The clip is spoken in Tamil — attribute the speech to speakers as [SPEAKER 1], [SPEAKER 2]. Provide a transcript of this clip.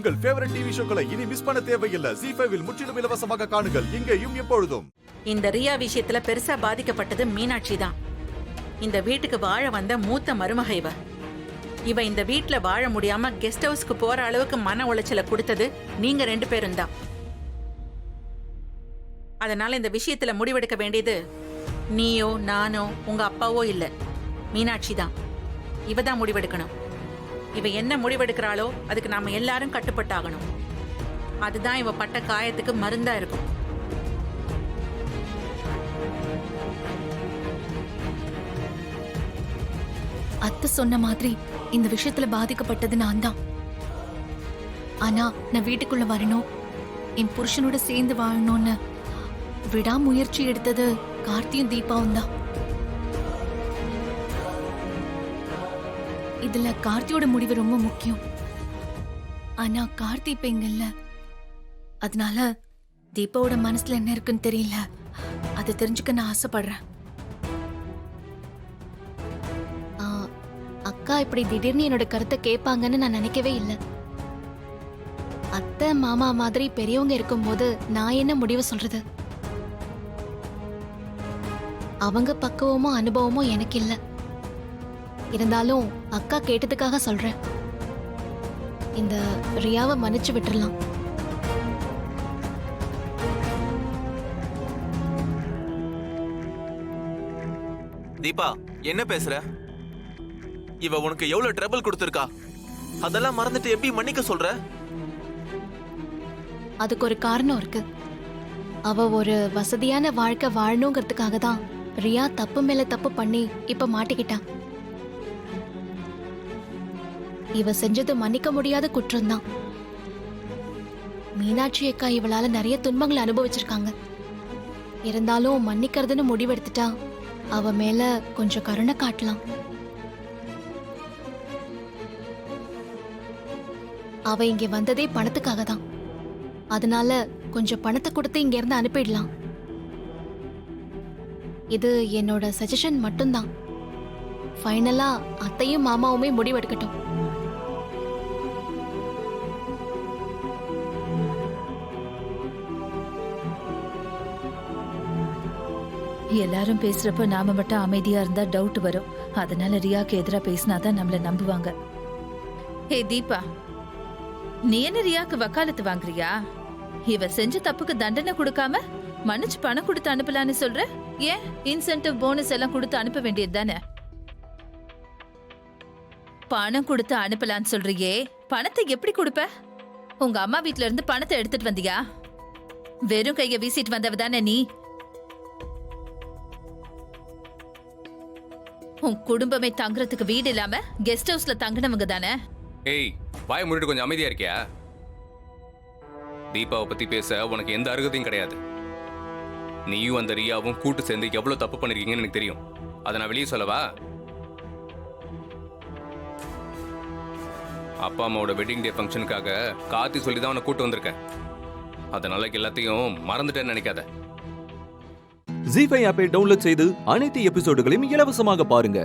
[SPEAKER 1] உங்கள் ஃபேவரட் டிவி ஷோக்களை இனி மிஸ் பண்ண தேவையில்லை. ZEE5 இல் முற்றிலும் இலவசமாக காணுங்கள். இங்கேயும் எப்பொழுதும்.
[SPEAKER 2] இந்த ரியா விஷயத்துல பெருசா பாதிக்கப்பட்டது மீனாட்சி தான். இந்த வீட்டுக்கு வாழ வந்த மூத்த மருமக இவ இந்த வீட்டுல வாழ முடியாம கெஸ்ட் ஹவுஸ்க்கு போற அளவுக்கு மன உளைச்சலை கொடுத்தது நீங்க 2 பேரும் தான். அதனால இந்த விஷயத்துல முடிவெடுக்க வேண்டியது நீயோ நானோ உங்க அப்பாவோ இல்ல, மீனாட்சி தான். இவ தான் முடிவெடுக்கணும். இவ என்ன முடிவெடுக்கிறாளோ அதுக்கு நாம எல்லாரும் கட்டுப்பட்டாகணும். அதுதான் இவ பட்ட காயத்துக்கு மருந்தா இருக்கும்.
[SPEAKER 3] அத்தை சொன்ன மாதிரி இந்த விஷயத்துல பாதிக்கப்பட்டது நான் தான். ஆனா நான் வீட்டுக்குள்ள வரணும், என் புருஷனோட சேர்ந்து வாழணும்னு விடாமுயற்சி எடுத்தது கார்த்தியும் தீபாவும் தான். இதுல கார்த்தியோட முடிவு ரொம்ப முக்கியம். ஆனா கார்த்தி இப்ப இங்க இல்ல. அதனால தீபாவோட மனசுல என்ன இருக்குன்னு தெரியல. அதை தெரிஞ்சுக்க நான் ஆசைப்படுறேன். அக்கா இப்படி திடீர்னு என்னோட கருத்தை கேட்பாங்கன்னு நான் நினைக்கவே இல்லை. அத்தை மாமா மாதிரி பெரியவங்க இருக்கும்போது நான் என்ன முடிவு சொல்றது? அவங்க பக்குவமோ அனுபவமோ எனக்கு இல்லை. இருந்தாலும் அக்கா கேட்டதுக்காக சொல்றேன். இந்த ரியாவை மன்னிச்சு விட்டுறலாம்.
[SPEAKER 4] தீபா, என்ன பேசுற? இவ உனக்கு எவ்வளவு ட்ரபிள் கொடுத்திருக்கா? அதெல்லாம் மறந்துட்டு எப்படி மன்னிக்க சொல்ற?
[SPEAKER 3] அதுக்கு ஒரு காரணம் இருக்கு. அவ ஒரு வசதியான வாழ்க்கை வாழணுங்கிறதுக்காக தான் ரியா தப்பு மேல தப்பு பண்ணி இப்ப மாட்டிக்கிட்டா. இவ செஞ்சது மன்னிக்க முடியாத குற்றம்தான். மீனாட்சி அக்கா இவளால நிறைய துன்பங்களை அனுபவிச்சிருக்காங்க. இருந்தாலும் மன்னிக்கிறதுன்னு முடிவெடுத்துட்டா அவ மேல கொஞ்சம் கருணை காட்டலாம். அவ இங்க வந்ததே பணத்துக்காக தான். அதனால கொஞ்சம் பணத்தை கொடுத்து இங்க இருந்து அனுப்பிடலாம். இது என்னோட சஜஷன் மட்டும்தான். ஃபைனலா அத்தையும் மாமாவுமே முடிவெடுக்கட்டும்.
[SPEAKER 5] எல்லாரும் பேசுறப்ப நாம மட்டும் அமைதியா இருந்தா டவுட் வரும். அதனால ரியாக்கு எதிரா பேசினாதான் நம்மள நம்புவாங்க. ஹே தீபா, நீ என்ன ரியாக்கு வக்காலத்து வாங்குறியா? இவ செஞ்ச தப்புக்கு தண்டனை கொடுக்காம மன்னிச்சு பணம் கொடுத்து அனுப்பலான்னு சொல்ற? ஏன் இன்சென்டிவ் போனஸ் எல்லாம் கொடுத்து அனுப்ப வேண்டியது தானே? பணம் கொடுத்து அனுப்பலான்னு சொல்றியே, பணத்தை எப்படி கொடுப்ப? உங்க அம்மா வீட்ல இருந்து பணத்தை எடுத்துட்டு வந்தியா? வெறும் கைய வீசிட்டு வந்தவ தானே நீ? உன் குடும்பமே தங்குறதுக்கு வீடு இல்லாம கெஸ்ட் ஹவுஸ்ல தங்கினவங்க தானே?
[SPEAKER 6] ஏய், வாய் மூடிட்டு கொஞ்சம் அமைதியா இருக்கியா? தீபாவை பத்தி பேச உனக்கு எந்த அருகதையும் கிடையாது. நீயும் அந்த ரியாவும் கூட்டு சேர்ந்து எவ்வளவு தப்பு பண்ணிருக்கீங்கன்னு எனக்கு தெரியும். அதை நான் வெளியே சொல்லவா? அப்பா அம்மாவோட வெட்டிங் டே ஃபங்க்ஷனுக்காக கார்த்தி சொல்லி தான் உன்னை கூட்டு வந்திருக்கேன். அதனால எல்லாத்தையும் மறந்துட்டேன்னு நினைக்காத.
[SPEAKER 7] ZEE5 ஆப்பை டவுன்லோட் செய்து அனைத்து எபிசோடுகளையும் இலவசமாக பாருங்க.